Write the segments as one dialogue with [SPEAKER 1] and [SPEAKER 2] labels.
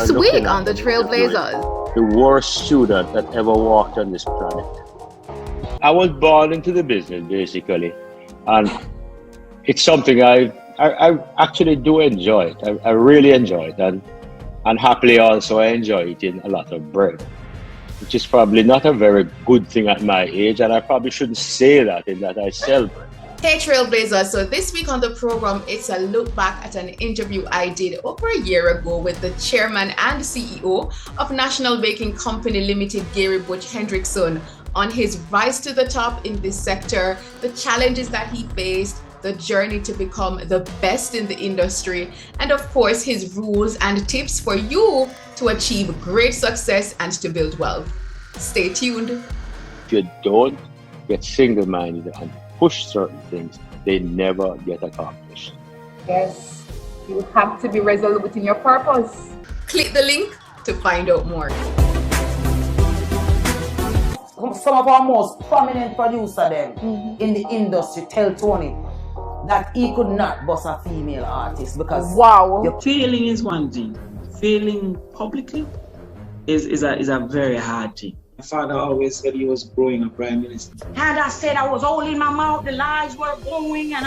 [SPEAKER 1] This week on the Trailblazers.
[SPEAKER 2] The worst student that ever walked on this planet. I was born into the business, basically. And it's something I actually do enjoy it. I really enjoy it. And happily also I enjoy eating a lot of bread, which is probably not a very good thing at my age. And I probably shouldn't say that in that I sell bread.
[SPEAKER 1] Hey Trailblazers, so this week on the program, it's a look back at an interview I did over a year ago with the chairman and CEO of National Baking Company Limited, Butch Hendrickson, on his rise to the top in this sector, the challenges that he faced, the journey to become the best in the industry, and of course his rules and tips for you to achieve great success and to build wealth. Stay tuned.
[SPEAKER 2] If you don't get single-minded and push certain things, they never get accomplished.
[SPEAKER 3] Yes, you have to be resolute in your purpose.
[SPEAKER 1] Click the link to find out more.
[SPEAKER 4] Some of our most prominent producer in the industry tell Tony that he could not bust a female artist because
[SPEAKER 5] failing is one thing. Failing publicly is a very hard thing. My father always said he was growing a prime minister.
[SPEAKER 6] And I said I was holding my mouth, the lies were going, and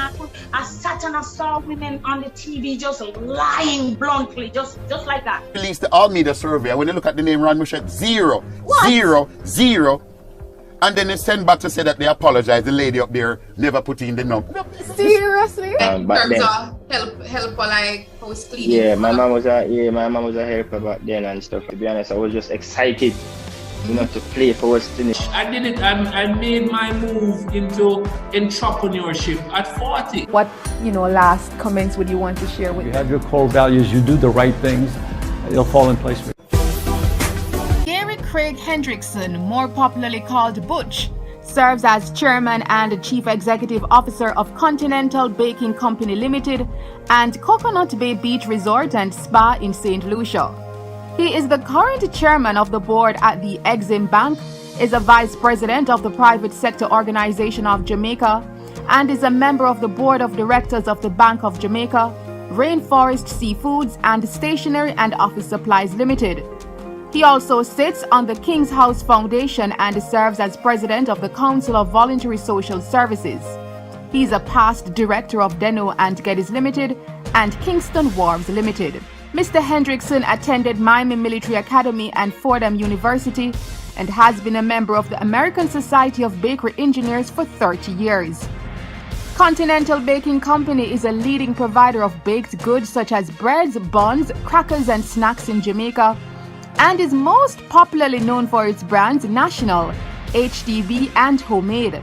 [SPEAKER 6] I sat and I saw women on the TV just lying bluntly, just like that.
[SPEAKER 7] Released the all media survey, and when you look at the name Ron Mouchette, 0, 0. And then they send back to say that they apologize. The lady up there never put in the number.
[SPEAKER 1] Seriously? In terms of help for like house cleaning.
[SPEAKER 8] Yeah, my mom was a helper back then and stuff. To be honest, I was just excited, to play for West Indies.
[SPEAKER 9] I did it. I made my move into entrepreneurship at 40.
[SPEAKER 3] What last comments would you want to share with
[SPEAKER 10] you? Have your core values. You do the right things. It'll fall in place for you.
[SPEAKER 1] Craig Hendrickson, more popularly called Butch, serves as chairman and chief executive officer of Continental Baking Company Limited and Coconut Bay Beach Resort and Spa in St. Lucia. He is the current chairman of the board at the Exim Bank, is a vice president of the private sector organization of Jamaica, and is a member of the board of directors of the Bank of Jamaica, Rainforest Seafoods, and Stationery and Office Supplies Limited. He also sits on the King's House Foundation and serves as president of the Council of Voluntary Social Services. He's a past director of Deno and Geddes Limited and Kingston Wharves Limited. Mr. Hendrickson attended Miami Military Academy and Fordham University and has been a member of the American Society of Bakery Engineers for 30 years. Continental Baking Company is a leading provider of baked goods such as breads, buns, crackers, and snacks in Jamaica, and is most popularly known for its brands National, HDB, and Homemade.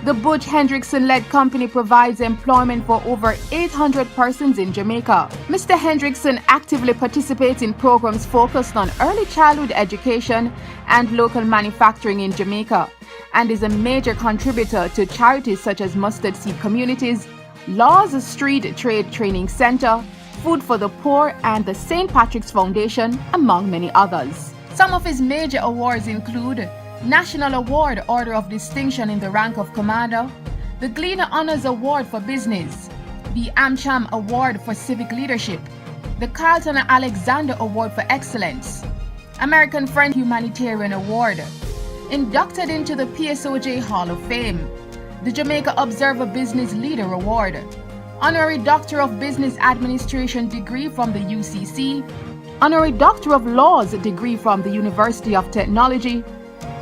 [SPEAKER 1] The Butch Hendrickson-led company provides employment for over 800 persons in Jamaica. Mr. Hendrickson actively participates in programs focused on early childhood education and local manufacturing in Jamaica, and is a major contributor to charities such as Mustard Seed Communities, Laws Street Trade Training Center, Food for the Poor, and the St. Patrick's Foundation, among many others. Some of his major awards include National Award Order of Distinction in the rank of Commander, the Gleaner Honors Award for Business, the AmCham Award for Civic Leadership, the Carlton Alexander Award for Excellence, American Friend Humanitarian Award, inducted into the PSOJ Hall of Fame, the Jamaica Observer Business Leader Award, Honorary Doctor of Business Administration degree from the UCC, Honorary Doctor of Laws degree from the University of Technology,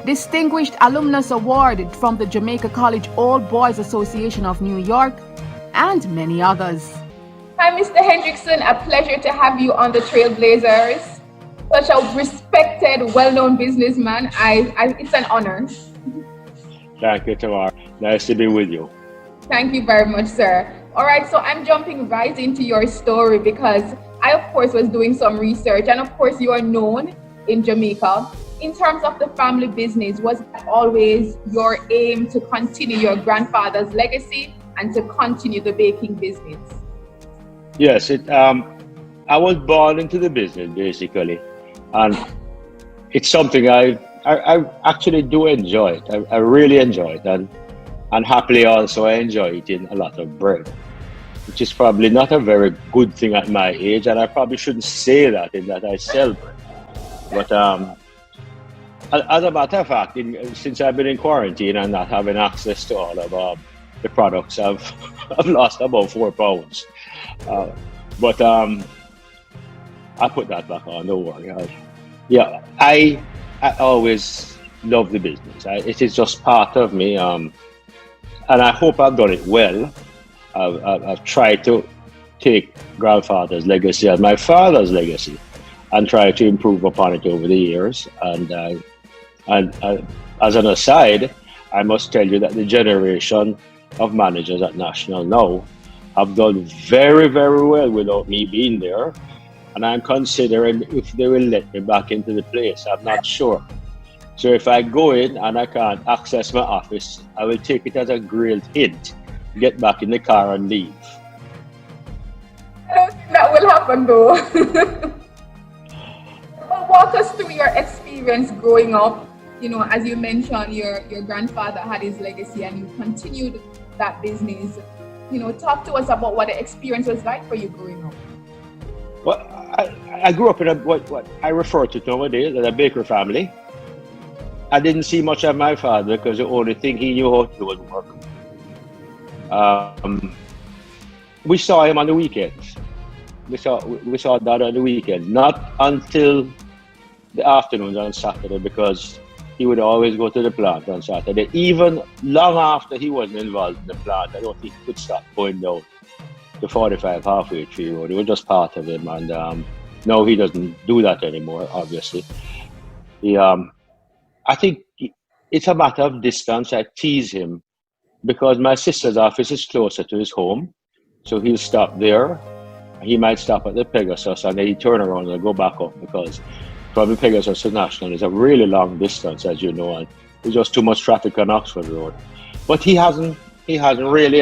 [SPEAKER 1] Distinguished Alumnus Award from the Jamaica College Old Boys Association of New York, and many others.
[SPEAKER 3] Hi, Mr. Hendrickson. A pleasure to have you on the Trailblazers. Such a respected, well-known businessman. It's an honor.
[SPEAKER 2] Thank you, Tamara. Nice to be with you.
[SPEAKER 3] Thank you very much, sir. All right, so I'm jumping right into your story because I, of course, was doing some research, and of course, you are known in Jamaica. In terms of the family business, was that always your aim to continue your grandfather's legacy and to continue the baking business?
[SPEAKER 2] Yes, I was born into the business, basically, and it's something I actually do enjoy it. I really enjoy it, and happily also I enjoy eating a lot of bread, which is probably not a very good thing at my age, and I probably shouldn't say that in that I sell bread. But as a matter of fact, since I've been in quarantine and not having access to all of the products, I've lost about 4 pounds. But I put that back on, don't worry. I always love the business. It is just part of me, and I hope I've done it well. I've tried to take grandfather's legacy and my father's legacy and try to improve upon it over the years. And as an aside, I must tell you that the generation of managers at National now have done very, very well without me being there. And I'm considering if they will let me back into the place. I'm not sure. So if I go in and I can't access my office, I will take it as a great hint. Get back in the car and leave.
[SPEAKER 3] I don't think that will happen though. Well, walk us through your experience growing up. You know, as you mentioned, your grandfather had his legacy and you continued that business. You know, talk to us about what the experience was like for you growing up.
[SPEAKER 2] Well, I grew up in what I refer to nowadays as a baker family. I didn't see much of my father because the only thing he knew how to do was work. We saw him on the weekends. We saw Dad on the weekends, not until the afternoons on Saturday, because he would always go to the plant on Saturday. Even long after he wasn't involved in the plant, I don't think he could stop going down the 45 halfway tree road. It was just part of him, and no, he doesn't do that anymore, obviously. I think it's a matter of distance. I tease him because my sister's office is closer to his home, so he'll stop there. He might stop at the Pegasus and then he'd turn around and go back up, because from the Pegasus to National is a really long distance, as you know, and there's just too much traffic on Oxford Road. But he hasn't really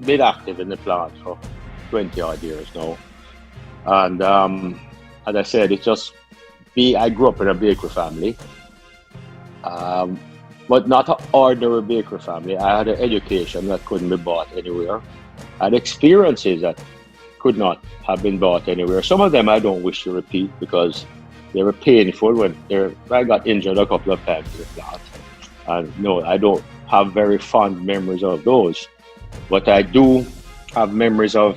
[SPEAKER 2] been active in the plant for 20 odd years now. And as I said, it's just I grew up in a bakery family, but not an ordinary bakery family. I had an education that couldn't be bought anywhere. I had experiences that could not have been bought anywhere. Some of them I don't wish to repeat because they were painful. I got injured a couple of times in the plant. And no, I don't have very fond memories of those. But I do have memories of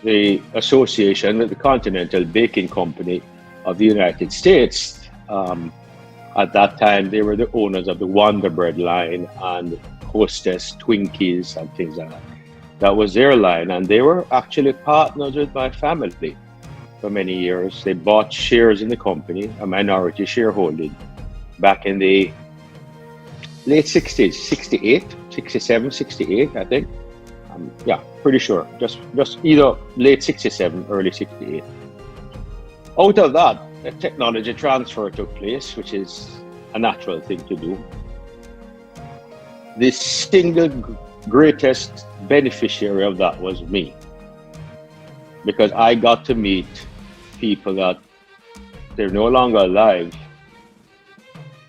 [SPEAKER 2] the association with the Continental Baking Company of the United States. At that time, they were the owners of the Wonder Bread line and Hostess, Twinkies, and things like that. That was their line, and they were actually partners with my family for many years. They bought shares in the company, a minority shareholding, back in the late 60s, 67, 68, I think. Yeah, pretty sure. Just either late 67, early 68. Out of that, a technology transfer took place, which is a natural thing to do. The single greatest beneficiary of that was me, because I got to meet people that they're no longer alive,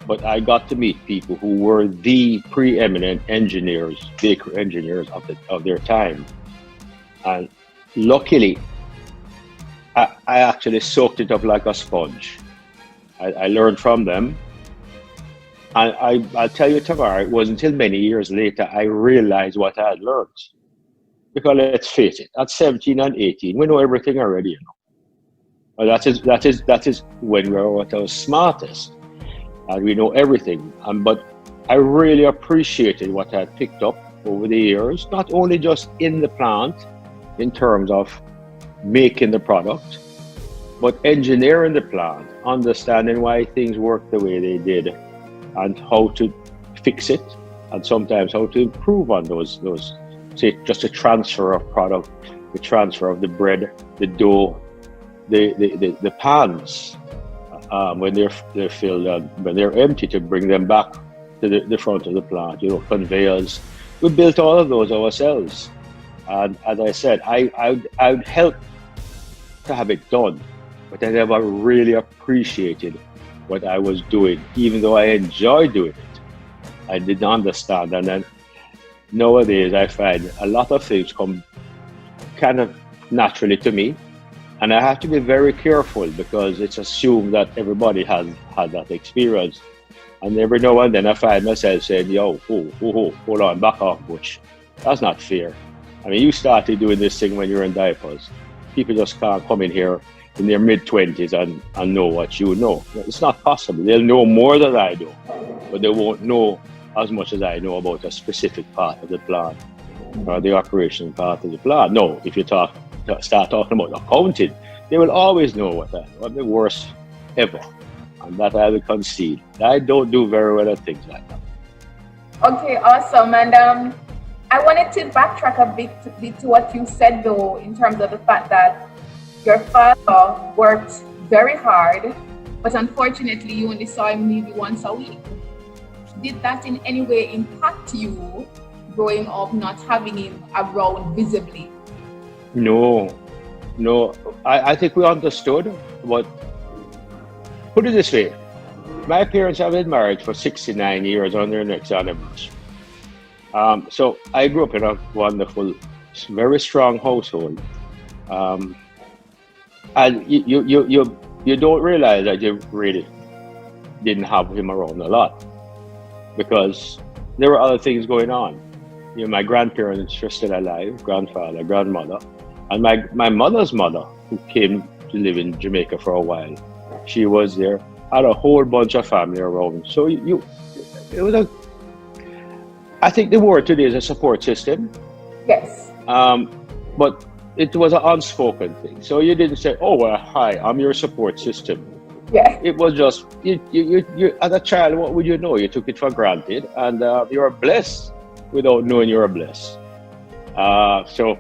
[SPEAKER 2] but I got to meet people who were the preeminent engineers, baker engineers of their time. And luckily, I actually soaked it up like a sponge. I learned from them. And I'll tell you, Tamara, it wasn't until many years later I realized what I had learned. Because let's face it, at 17 and 18, we know everything already, you know. Well, that is when we were at our smartest. And we know everything. But I really appreciated what I had picked up over the years, not only just in the plant, in terms of making the product, but engineering the plant, understanding why things work the way they did, and how to fix it, and sometimes how to improve on those say, just a transfer of product, the transfer of the bread, the dough, the pans, when they're filled and when they're empty, to bring them back to the front of the plant, you know, conveyors. We built all of those ourselves. And as I said, I'd help to have it done, but I never really appreciated what I was doing, even though I enjoyed doing it. I didn't understand. And then nowadays I find a lot of things come kind of naturally to me, and I have to be very careful because it's assumed that everybody has had that experience. And every now and then I find myself saying, yo, hold on, back off, Butch. That's not fair. I mean, you started doing this thing when you were in diapers. People just can't come in here in their mid-20s and know what you know. It's not possible. They'll know more than I do, but they won't know as much as I know about a specific part of the plant or the operation part of the plant. No, if you start talking about accounting, they will always know what I know. I'm the worst ever. And that I will concede. I don't do very well at things like that.
[SPEAKER 3] Okay, awesome. And I wanted to backtrack a bit to what you said, though, in terms of the fact that your father worked very hard, but unfortunately you only saw him maybe once a week. Did that in any way impact you growing up, not having him around visibly?
[SPEAKER 2] No. I think we understood, but put it this way. My parents have been married for 69 years on their next anniversary. So I grew up in a wonderful, very strong household. And you don't realize that you really didn't have him around a lot because there were other things going on. You know, my grandparents were still alive, grandfather, grandmother, and my mother's mother, who came to live in Jamaica for a while, she was there, had a whole bunch of family around. So it was I think the word today is a support system.
[SPEAKER 3] Yes.
[SPEAKER 2] But it was an unspoken thing. So you didn't say, oh, well, hi, I'm your support system.
[SPEAKER 3] Yeah.
[SPEAKER 2] It was just, you as a child, what would you know? You took it for granted, and you were blessed without knowing you were blessed. So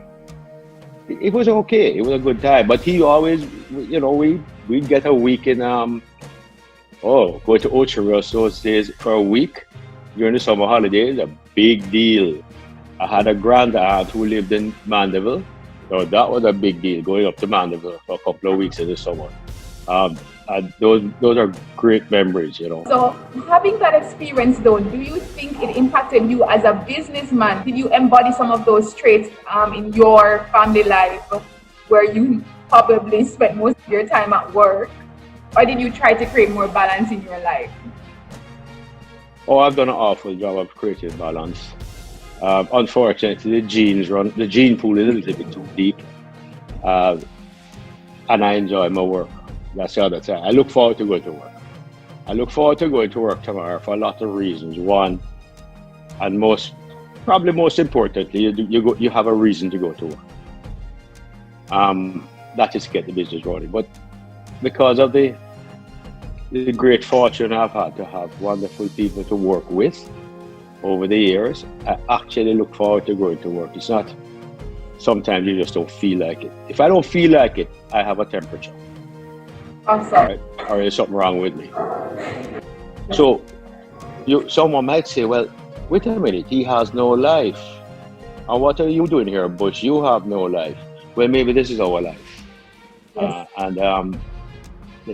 [SPEAKER 2] it was okay. It was a good time. But he always, we'd get a week in, go to Ocho those days for a week during the summer holidays, a big deal. I had a grand aunt who lived in Mandeville. So that was a big deal, going up to Mandeville for a couple of weeks in the summer. And those are great memories, you know.
[SPEAKER 3] So having that experience though, do you think it impacted you as a businessman? Did you embody some of those traits in your family life where you probably spent most of your time at work? Or did you try to create more balance in your life?
[SPEAKER 2] Oh, I've done an awful job of creating balance. Unfortunately, the gene pool is a little bit too deep. And I enjoy my work. That's the other thing. I look forward to going to work. I look forward to going to work tomorrow for a lot of reasons. One, and probably most importantly, you have a reason to go to work. That is to get the business running. But because of the great fortune I've had to have wonderful people to work with over the years, I actually look forward to going to work. It's not, sometimes you just don't feel like it. If I don't feel like it, I have a temperature.
[SPEAKER 3] Awesome.
[SPEAKER 2] Right? Or there's something wrong with me. So someone might say, well, wait a minute, he has no life. And what are you doing here, Butch? You have no life. Well, maybe this is our life.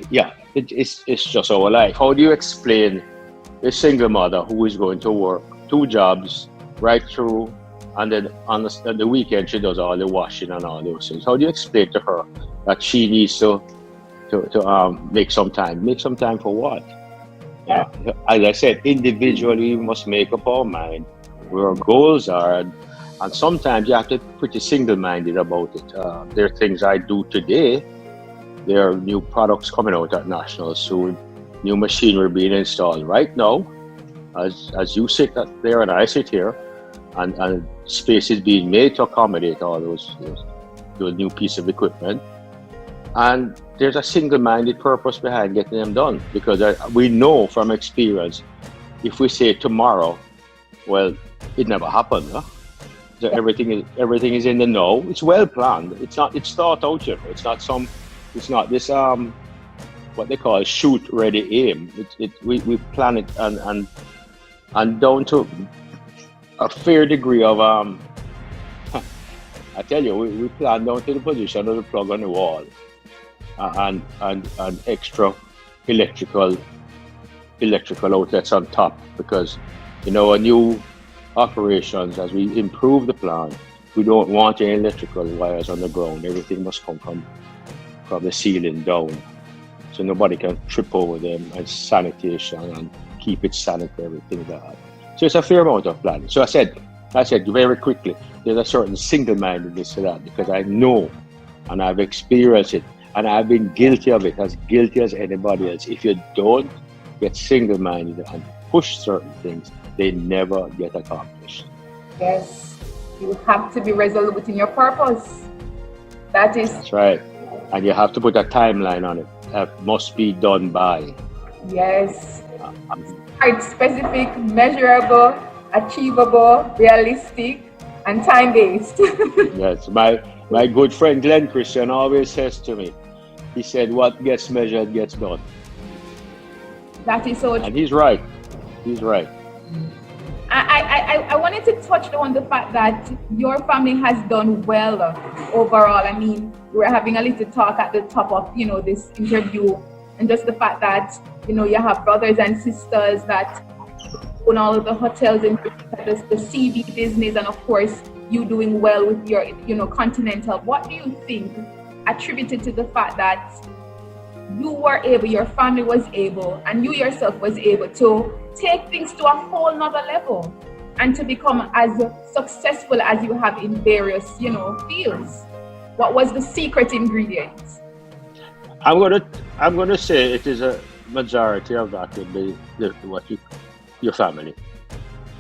[SPEAKER 3] Yes.
[SPEAKER 2] It's just our life. How do you explain a single mother who is going to work 2 jobs right through, and then on the weekend she does all the washing and all those things? How do you explain to her that she needs to make some time? Make some time for what? Yeah. As I said, individually we must make up our mind where our goals are, and sometimes you have to be pretty single-minded about it. There are things I do today. There are new products coming out at National soon, new machinery being installed right now, as you sit there and I sit here, and space is being made to accommodate all those new piece of equipment. And there's a single-minded purpose behind getting them done, because we know from experience, if we say tomorrow, well, it never happened. Huh? So everything is in the know. It's well planned. It's thought out. You know, it's not this what they call shoot, ready, aim. We plan it and down to a fair degree of I tell you, we plan down to the position of the plug on the wall, and extra electrical outlets on top, because a new operations, as we improve the plant, we don't want any electrical wires on the ground. Everything must come from the ceiling down, so nobody can trip over them, and sanitation and keep it sanitary, things like that. So it's a fair amount of planning. So I said very quickly, there's a certain single-mindedness to that, because I know and I've experienced it, and I've been guilty of it, as guilty as anybody else. If you don't get single-minded and push certain things, they never get accomplished.
[SPEAKER 3] Yes, you have to be resolute in your purpose. That's
[SPEAKER 2] right. And you have to put a timeline on it. That must be done by.
[SPEAKER 3] Yes. Specific, measurable, achievable, realistic, and time-based.
[SPEAKER 2] Yes, my good friend Glenn Christian always says to me, he said, what gets measured gets done.
[SPEAKER 3] That is so true.
[SPEAKER 2] And he's right. He's right.
[SPEAKER 3] I wanted to touch on the fact that your family has done well overall. I mean, we're having a little talk at the top of, this interview, and just the fact that, you have brothers and sisters that own all of the hotels and the CV business, and of course, you doing well with your, Continental. What do you think attributed to the fact that you were able, your family was able, and you yourself was able to take things to a whole nother level and to become as successful as you have in various, fields? What was the secret ingredient?
[SPEAKER 2] I'm gonna say it is a majority of that would be your family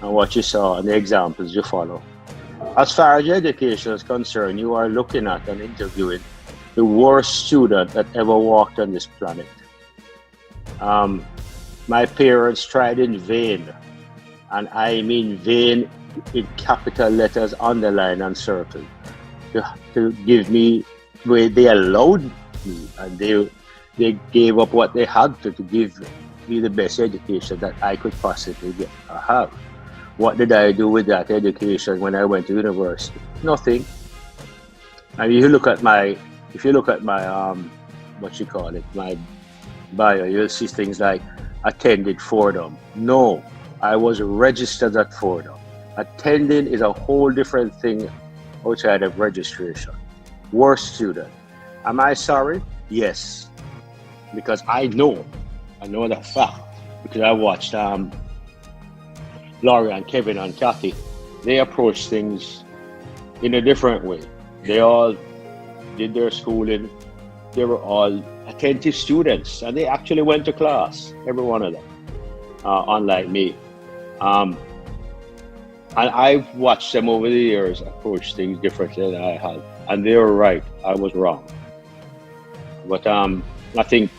[SPEAKER 2] and what you saw and the examples you follow. As far as your education is concerned, you are looking at and interviewing the worst student that ever walked on this planet. My parents tried in vain, and I mean vain in capital letters, underlined and circled, to give me, they allowed me, and they gave up what they had to give me the best education that I could possibly have. What did I do with that education when I went to university? Nothing. And if you look at my my bio, you'll see things like attended Fordham. No, I was registered at Fordham. Attending is a whole different thing outside of registration. Worst student. Am I sorry? Yes. Because I know that fact, because I watched Laurie and Kevin and Kathy. They approach things in a different way. They all did their schooling. They were all attentive students, and they actually went to class, every one of them, unlike me. And I've watched them over the years approach things differently than I had, and they were right. I was wrong. But I think,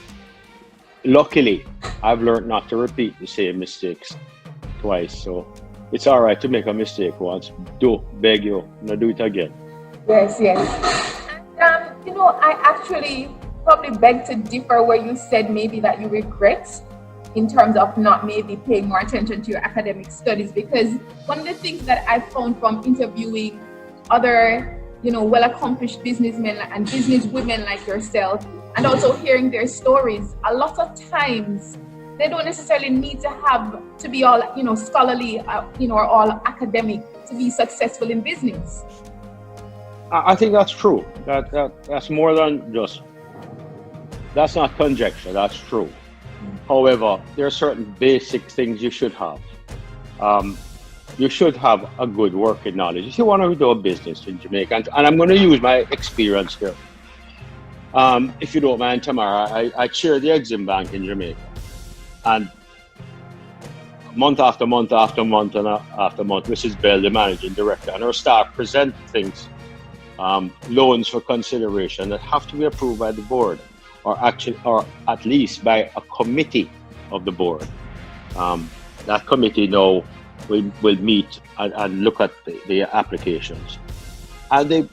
[SPEAKER 2] luckily, I've learned not to repeat the same mistakes twice. So it's all right to make a mistake once. Beg you, not do it again.
[SPEAKER 3] Yes. And I actually probably beg to differ where you said maybe that you regret in terms of not maybe paying more attention to your academic studies, because one of the things that I found from interviewing other, well-accomplished businessmen and businesswomen like yourself, and also hearing their stories, a lot of times they don't necessarily need to be all, scholarly, or all academic to be successful in business.
[SPEAKER 2] I think that's true. That's more than just, that's not conjecture, that's true. However, there are certain basic things you should have. You should have a good working knowledge. If you want to do a business in Jamaica, and I'm going to use my experience here. If you don't mind, Tamara, I chair the Exim Bank in Jamaica. And month after month after month and after month, Mrs. Bell, the managing director, and her staff present things, loans for consideration that have to be approved by the board, or at least by a committee of the board. That committee now will meet and look at the applications. And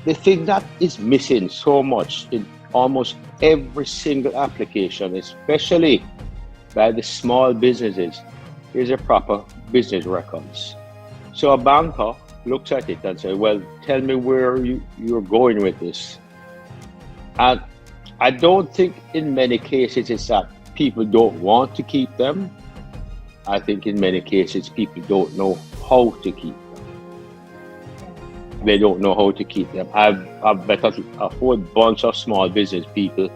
[SPEAKER 2] the thing that is missing so much in almost every single application, especially by the small businesses, is a proper business records. So a banker looks at it and says, well, tell me where you're going with this. And I don't think in many cases it's that people don't want to keep them. I think in many cases people don't know how to keep them. They don't know how to keep them. I've met a whole bunch of small business people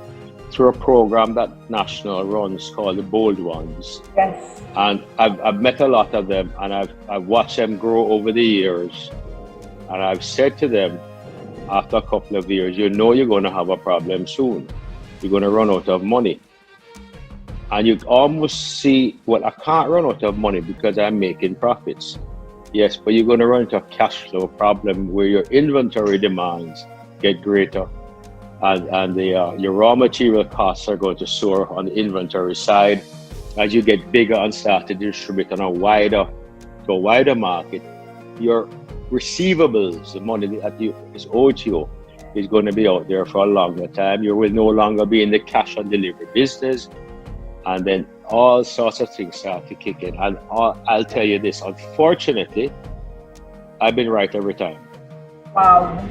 [SPEAKER 2] through a program that National runs called the Bold Ones.
[SPEAKER 3] Yes.
[SPEAKER 2] And I've met a lot of them, and I've watched them grow over the years. And I've said to them, after a couple of years, you know you're going to have a problem soon. You're going to run out of money. And you almost see, well, I can't run out of money because I'm making profits. Yes, but you're going to run into a cash flow problem where your inventory demands get greater. And your raw material costs are going to soar on the inventory side. As you get bigger and start to distribute on a wider market, your receivables, the money that is owed to you, is going to be out there for a longer time. You will no longer be in the cash on delivery business, and then all sorts of things start to kick in. And I'll tell you this, unfortunately, I've been right every time.
[SPEAKER 3] Wow.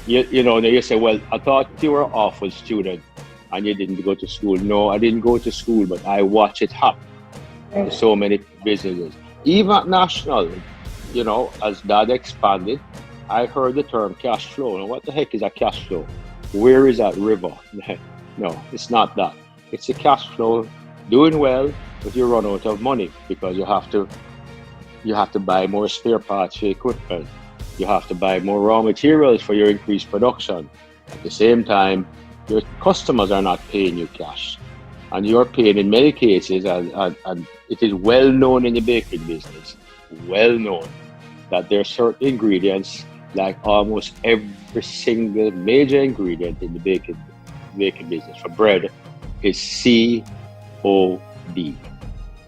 [SPEAKER 2] You know, you say, well, I thought you were an awful student and you didn't go to school. No, I didn't go to school, but I watch it happen to so many businesses. Even at National, you know, as that expanded, I heard the term cash flow. Now, what the heck is a cash flow? Where is that river? No, it's not that. It's a cash flow doing well, but you run out of money because you have to buy more spare parts for equipment. You have to buy more raw materials for your increased production. At the same time, your customers are not paying you cash. And you're paying in many cases, and it is well known in the baking business, well known, that there are certain ingredients, like almost every single major ingredient in the baking business for bread is COD.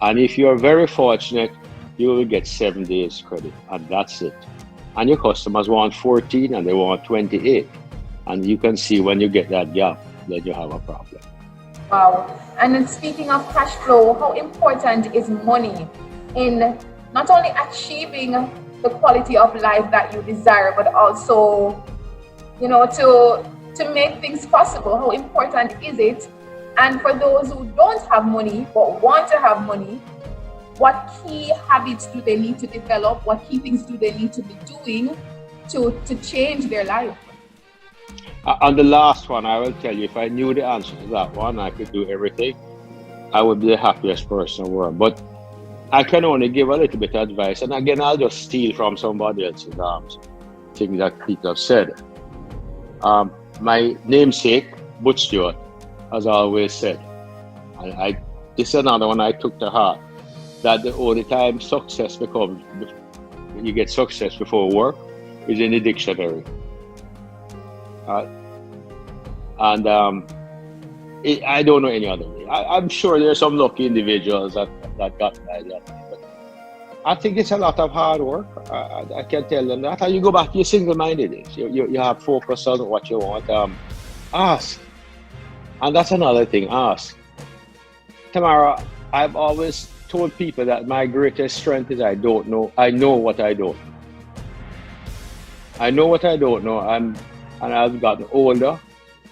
[SPEAKER 2] And if you are very fortunate, you will get 7 days credit, and that's it. And your customers want 14 and they want 28. And you can see when you get that gap, then you have a problem.
[SPEAKER 3] Wow. And then speaking of cash flow, how important is money in not only achieving the quality of life that you desire, but also, you know, to make things possible? How important is it? And for those who don't have money but want to have money, what key habits do they need to develop? What key things do they need to be doing to change their life?
[SPEAKER 2] On the last one, I will tell you, if I knew the answer to that one, I could do everything. I would be the happiest person in the world. But I can only give a little bit of advice. And again, I'll just steal from somebody else's things that people have said. My namesake, Butch Stewart, has always said, and this is another one I took to heart, that the only time success becomes, when you get success before work, is in the dictionary. And I don't know any other way. I'm sure there are some lucky individuals that got by that. But I think it's a lot of hard work. I can tell them that. And you go back to your single-mindedness. You have focus on what you want. Ask. And that's another thing, ask. Tamara, I've always told people that my greatest strength is I don't know. I know what I don't know. I know what I don't know. And I've gotten older.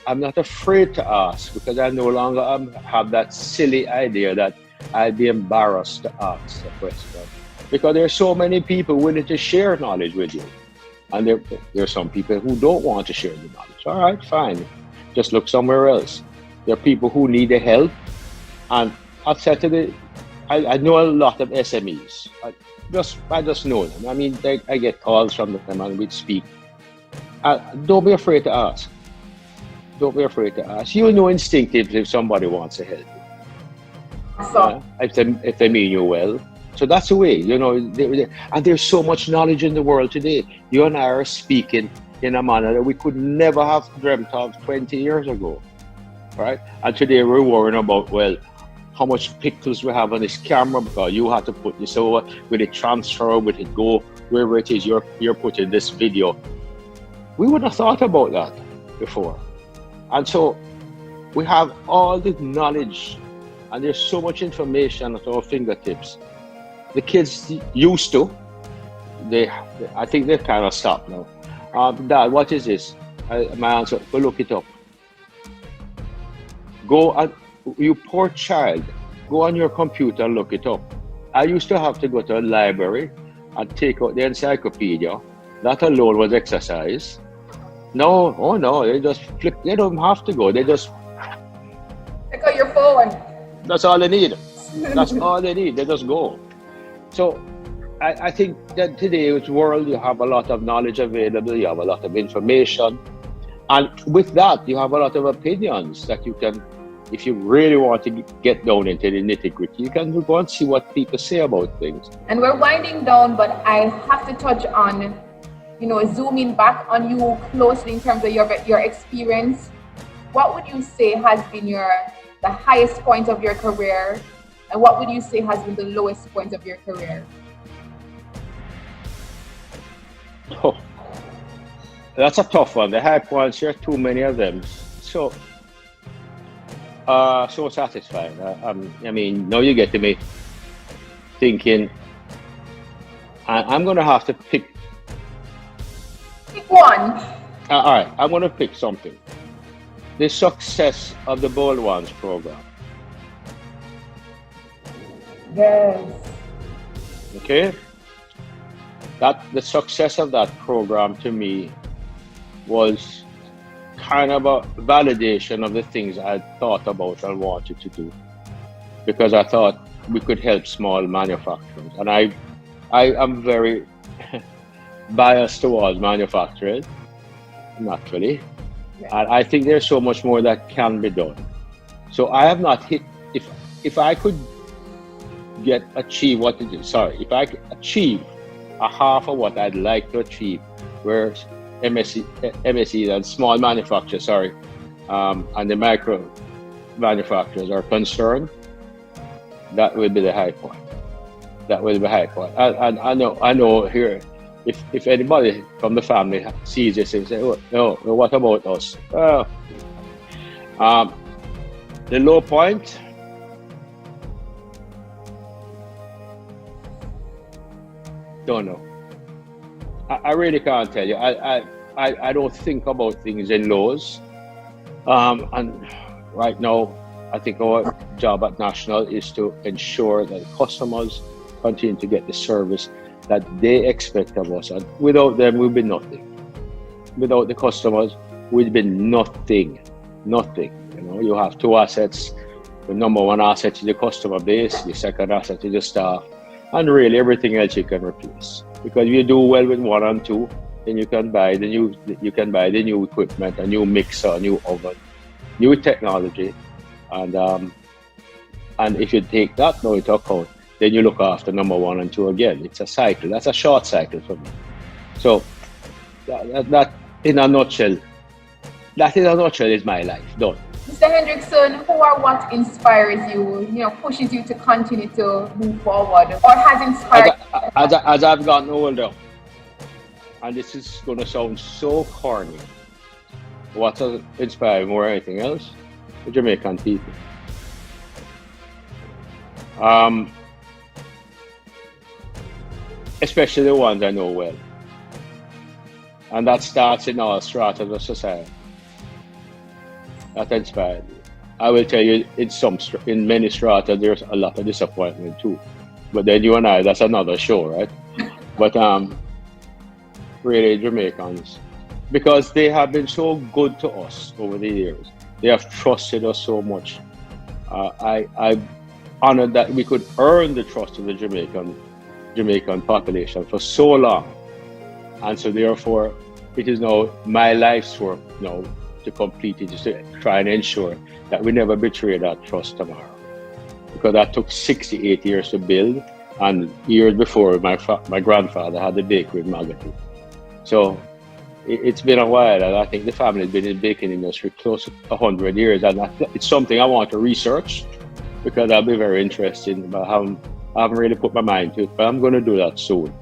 [SPEAKER 2] I'm not afraid to ask because I no longer have that silly idea that I'd be embarrassed to ask the question. Because there are so many people willing to share knowledge with you. And there are some people who don't want to share the knowledge. All right, fine. Just look somewhere else. There are people who need the help. And I've said to I know a lot of SMEs. I just know them. I mean, I get calls from them and we speak. Don't be afraid to ask. Don't be afraid to ask. You'll know instinctively if somebody wants to help you. If they mean you well. So that's the way, you know. And there's so much knowledge in the world today. You and I are speaking in a manner that we could never have dreamt of 20 years ago, right? And today we're worrying about, well, how much pixels we have on this camera because you have to put this over with it transfer, with it go wherever it is you're putting this video. We wouldn't have thought about that before. And so we have all this knowledge and there's so much information at our fingertips. The kids used to, I think they've kind of stopped now. Dad, what is this? My answer, go look it up. Go and, you poor child, go on your computer and look it up. I used to have to go to a library and take out the encyclopedia. That alone was exercise. No, oh no, they just flip. They don't have to go. They just
[SPEAKER 3] Pick up your phone.
[SPEAKER 2] That's all they need. That's all they need. They just go. So I think that today's world, you have a lot of knowledge available, you have a lot of information. And with that, you have a lot of opinions that you can, if you really want to get down into the nitty-gritty, you can go and see what people say about things.
[SPEAKER 3] And we're winding down, but I have to touch on, zooming back on you closely in terms of your experience. What would you say has been the highest point of your career, and what would you say has been the lowest point of your career?
[SPEAKER 2] Oh, that's a tough one. The high points, there are too many of them. So satisfied. I mean, now you get to me thinking, I'm going to have to pick.
[SPEAKER 3] Pick one.
[SPEAKER 2] All right, I'm going to pick something. The success of the Bold Ones program.
[SPEAKER 3] Yes.
[SPEAKER 2] Okay? The success of that program to me was kind of a validation of the things I thought about and wanted to do, because I thought we could help small manufacturers. And I am very biased towards manufacturers, naturally. And I think there's so much more that can be done. So I have not hit, if I could achieve if I could achieve a half of what I'd like to achieve, where MSCs and small manufacturers, and the micro manufacturers are concerned, that will be the high point. That will be the high point. And I know here, if anybody from the family sees this and say, oh, no, what about us? The low point, don't know. I really can't tell you. I don't think about things in lows. And right now, I think our job at National is to ensure that customers continue to get the service that they expect of us. And without them, we'll be nothing. Without the customers, we'll be nothing. Nothing. You have two assets. The number one asset is the customer base. The second asset is the staff. And really everything else you can replace. Because if you do well with one and two, then you can buy the new equipment, a new mixer, a new oven, new technology. And if you take that now into account, then you look after number one and two again. It's a cycle. That's a short cycle for me. So that in a nutshell is my life. Done.
[SPEAKER 3] Mr. Hendrickson, who or what inspires you, pushes you to continue to move forward, or has inspired you?
[SPEAKER 2] As I've gotten older, and this is going to sound so corny, what has inspired more than anything else? The Jamaican people. Especially the ones I know well. And that starts in all stratas of society. That inspired me. I will tell you, in many strata, there's a lot of disappointment too. But then you and I, that's another show, right? But really, Jamaicans, because they have been so good to us over the years. They have trusted us so much. I'm honored that we could earn the trust of the Jamaican population for so long. And so therefore, it is now my life's work now to complete it, just to try and ensure that we never betray that trust tomorrow. Because that took 68 years to build, and years before, my grandfather had the bakery in Magatu. So it's been a while, and I think the family has been in the baking industry close to 100 years, and it's something I want to research, because I'll be very interested about how I haven't really put my mind to it, but I'm going to do that soon.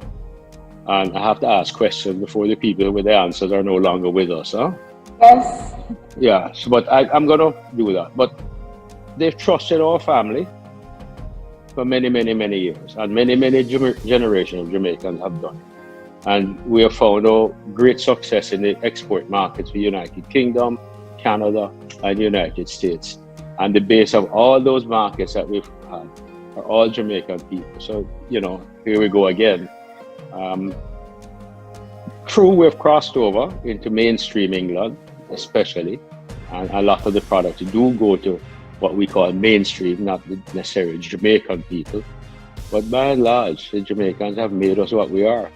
[SPEAKER 2] And I have to ask questions before the people with the answers are no longer with us, huh?
[SPEAKER 3] Yes.
[SPEAKER 2] Yeah, so, but I'm going to do that. But they've trusted our family for many, many, many years, and many, many generations of Jamaicans have done it. And we have found a great success in the export markets for United Kingdom, Canada, and United States. And the base of all those markets that we've had are all Jamaican people. So, here we go again. True, we've crossed over into mainstream England, especially, and a lot of the products do go to what we call mainstream, not necessarily Jamaican people. But by and large, the Jamaicans have made us what we are.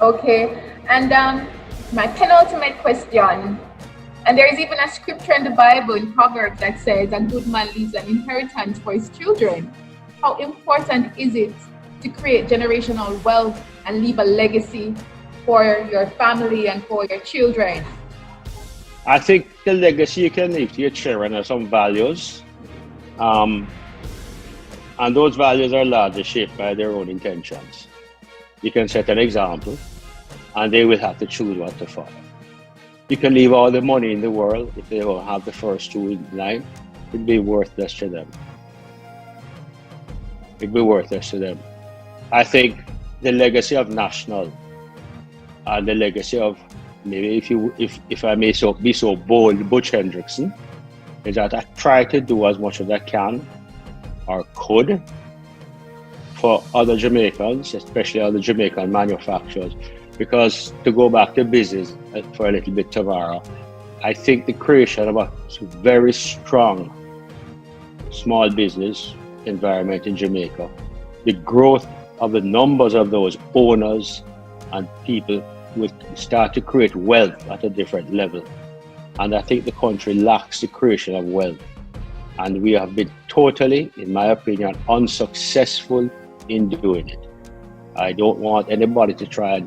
[SPEAKER 3] Okay, and my penultimate question, and there is even a scripture in the Bible, in Proverbs, that says, a good man leaves an inheritance for his children. How important is it to create generational wealth and leave a legacy for your family and for your children?
[SPEAKER 2] I think the legacy you can leave to your children are some values. And those values are largely shaped by their own intentions. You can set an example, and they will have to choose what to follow. You can leave all the money in the world. If they don't have the first two in line, it'd be worthless to them. It'd be worthless to them. I think the legacy of National and the legacy of, maybe if I may be so bold, Butch Hendrickson, is that I try to do as much as I can or could for other Jamaicans, especially other Jamaican manufacturers. Because to go back to business for a little bit, Tamara, I think the creation of a very strong small business environment in Jamaica, the growth of the numbers of those owners and people will start to create wealth at a different level. And I think the country lacks the creation of wealth. And we have been totally, in my opinion, unsuccessful in doing it. I don't want anybody to try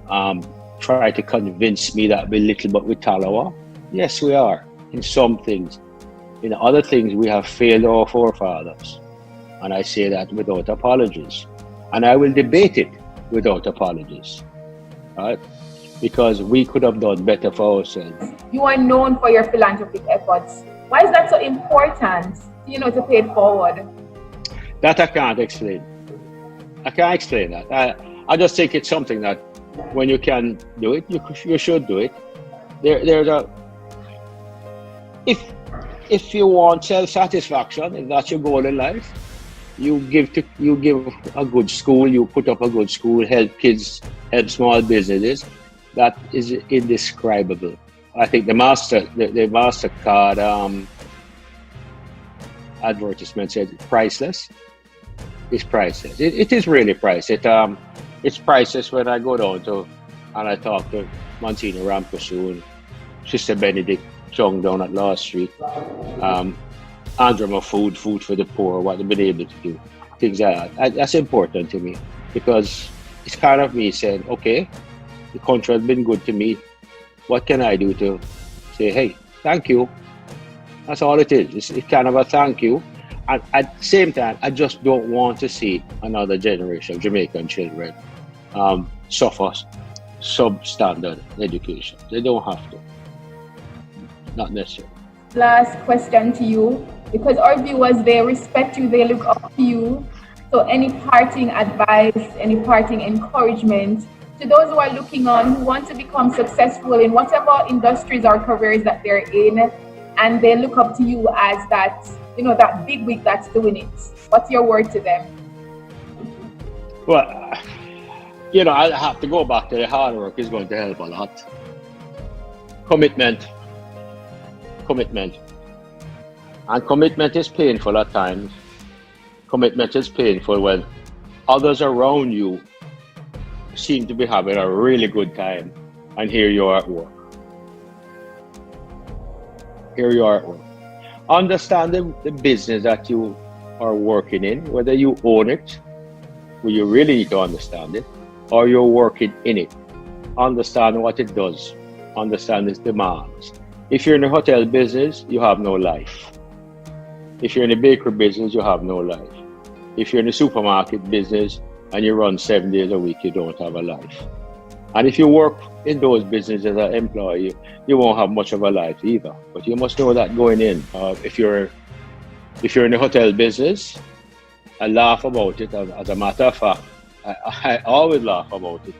[SPEAKER 2] to convince me that we're little but we're Talawa. Yes, we are in some things. In other things, we have failed our forefathers. And I say that without apologies. And I will debate it without apologies. Right? Because we could have done better for ourselves.
[SPEAKER 3] You are known for your philanthropic efforts. Why is that so important, to pay it forward?
[SPEAKER 2] That I can't explain. I can't explain that. I just think it's something that when you can do it, you should do it. If you want self-satisfaction, if that's your goal in life, you give a good school, you put up a good school, help kids, help small businesses. That is indescribable. I think the MasterCard advertisement said it's priceless. It's priceless. It is really priceless. It's priceless when I go down and I talk to Monsignor Ramkosu and Sister Benedict Chung down at Law Street. Androma food for the poor, what they've been able to do. Things like that. That's important to me because it's kind of me saying, okay, the country has been good to me. What can I do to say, hey, thank you? That's all it is. It's kind of a thank you. And at the same time, I just don't want to see another generation of Jamaican children suffer substandard education. They don't have to. Not necessarily.
[SPEAKER 3] Last question to you, because our viewers, they respect you, they look up to you. So any parting advice, any parting encouragement to those who are looking on, who want to become successful in whatever industries or careers that they're in, and they look up to you as that, that big wig that's doing it. What's your word to them?
[SPEAKER 2] Well, I have to go back to the hard work is going to help a lot. Commitment. And commitment is painful at times. Commitment is painful when others around you seem to be having a really good time, and here you are at work. Understand the business that you are working in, whether you own it, well, you really need to understand it, or you're working in it. Understand what it does. Understand its demands. If you're in a hotel business, you have no life. If you're in a bakery business, you have no life. If you're in a supermarket business and you run 7 days a week, you don't have a life. And if you work in those businesses as an employee, you won't have much of a life either. But you must know that going in. If you're in a hotel business, I laugh about it. As a matter of fact, I always laugh about it.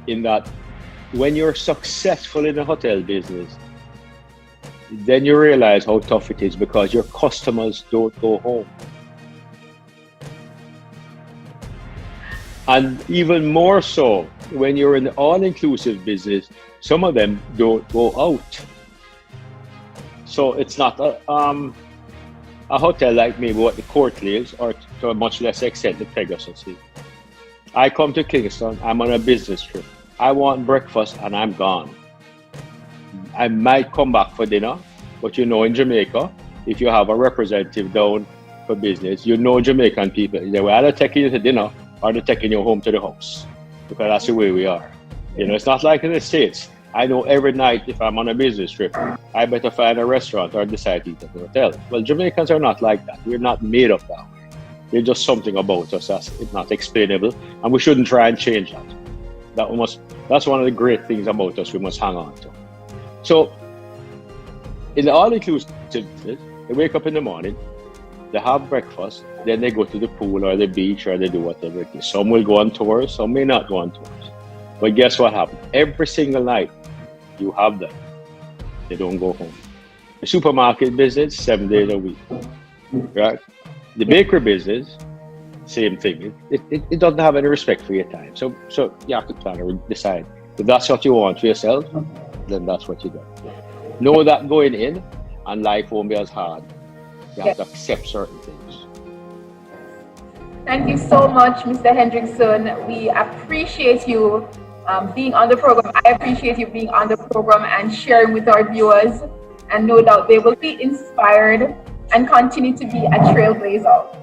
[SPEAKER 2] In that, when you're successful in the hotel business, then you realize how tough it is because your customers don't go home. And even more so, when you're in the all-inclusive business, some of them don't go out. So it's not a hotel like maybe what the Courtly is, or to a much less extent the Pegasus is. I come to Kingston, I'm on a business trip. I want breakfast and I'm gone. I might come back for dinner, but you know in Jamaica, if you have a representative down for business, you know Jamaican people, they will either take you to dinner or they're taking you home to the house, because that's the way we are. You know, it's not like in the States. I know every night if I'm on a business trip, I better find a restaurant or decide to eat at the hotel. Well, Jamaicans are not like that. We're not made up that way. There's just something about us that's not explainable, and we shouldn't try and change that. That's one of the great things about us we must hang on to. So, in the all-inclusive, they wake up in the morning, they have breakfast, then they go to the pool or the beach or they do whatever it is. Some will go on tours, some may not go on tours. But guess what happens? Every single night, you have them. They don't go home. The supermarket business, 7 days a week, right? The bakery business, same thing. It doesn't have any respect for your time. So you have to plan or decide. If that's what you want for yourself, then that's what you do. Know that going in, and life won't be as hard. You have to accept certain things.
[SPEAKER 3] Thank you so much, Mr. Hendrickson. We appreciate you being on the program. I appreciate you being on the program and sharing with our viewers. And no doubt they will be inspired and continue to be a trailblazer.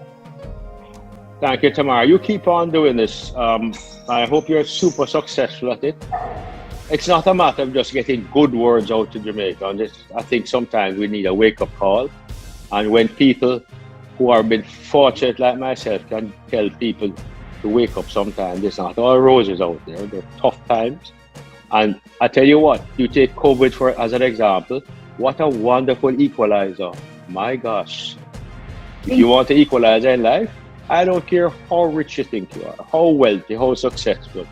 [SPEAKER 2] Thank you, Tamara. You keep on doing this. I hope you're super successful at it. It's not a matter of just getting good words out to Jamaica. I think sometimes we need a wake-up call. And when people who have been fortunate like myself can tell people to wake up sometimes, there's not all roses out there. There are tough times. And I tell you what, you take COVID as an example. What a wonderful equalizer. My gosh. If you want to equalize in life, I don't care how rich you think you are, how wealthy, how successful.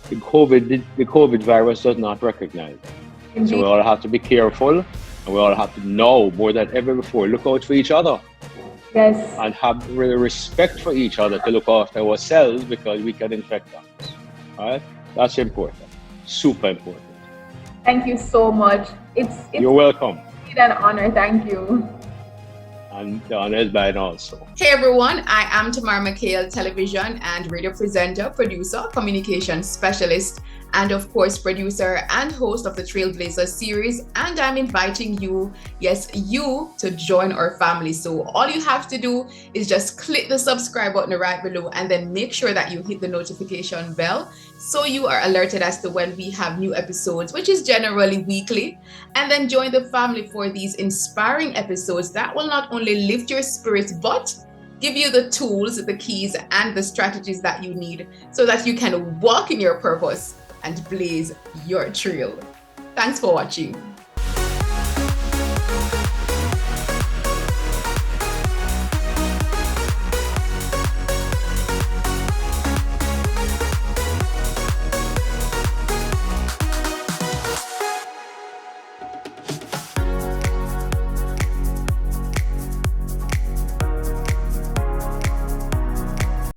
[SPEAKER 2] The COVID virus does not recognize it. So we all have to be careful, and we all have to know more than ever before, look out for each other.
[SPEAKER 3] Yes.
[SPEAKER 2] And have really respect for each other to look after ourselves, because we can infect others. All right? That's important. Super important.
[SPEAKER 3] Thank you so much.
[SPEAKER 2] You're welcome.
[SPEAKER 3] It's an honor. Thank you.
[SPEAKER 2] And the honor is mine also.
[SPEAKER 1] Hey everyone, I am Tamara McKayle, television and radio presenter, producer, communication specialist, and of course producer and host of the Trailblazer series. And I'm inviting you, yes, you, to join our family. So all you have to do is just click the subscribe button right below, and then make sure that you hit the notification bell so you are alerted as to when we have new episodes, which is generally weekly. And then join the family for these inspiring episodes that will not only lift your spirits, but give you the tools, the keys, and the strategies that you need so that you can walk in your purpose and blaze your trail. Thanks for watching.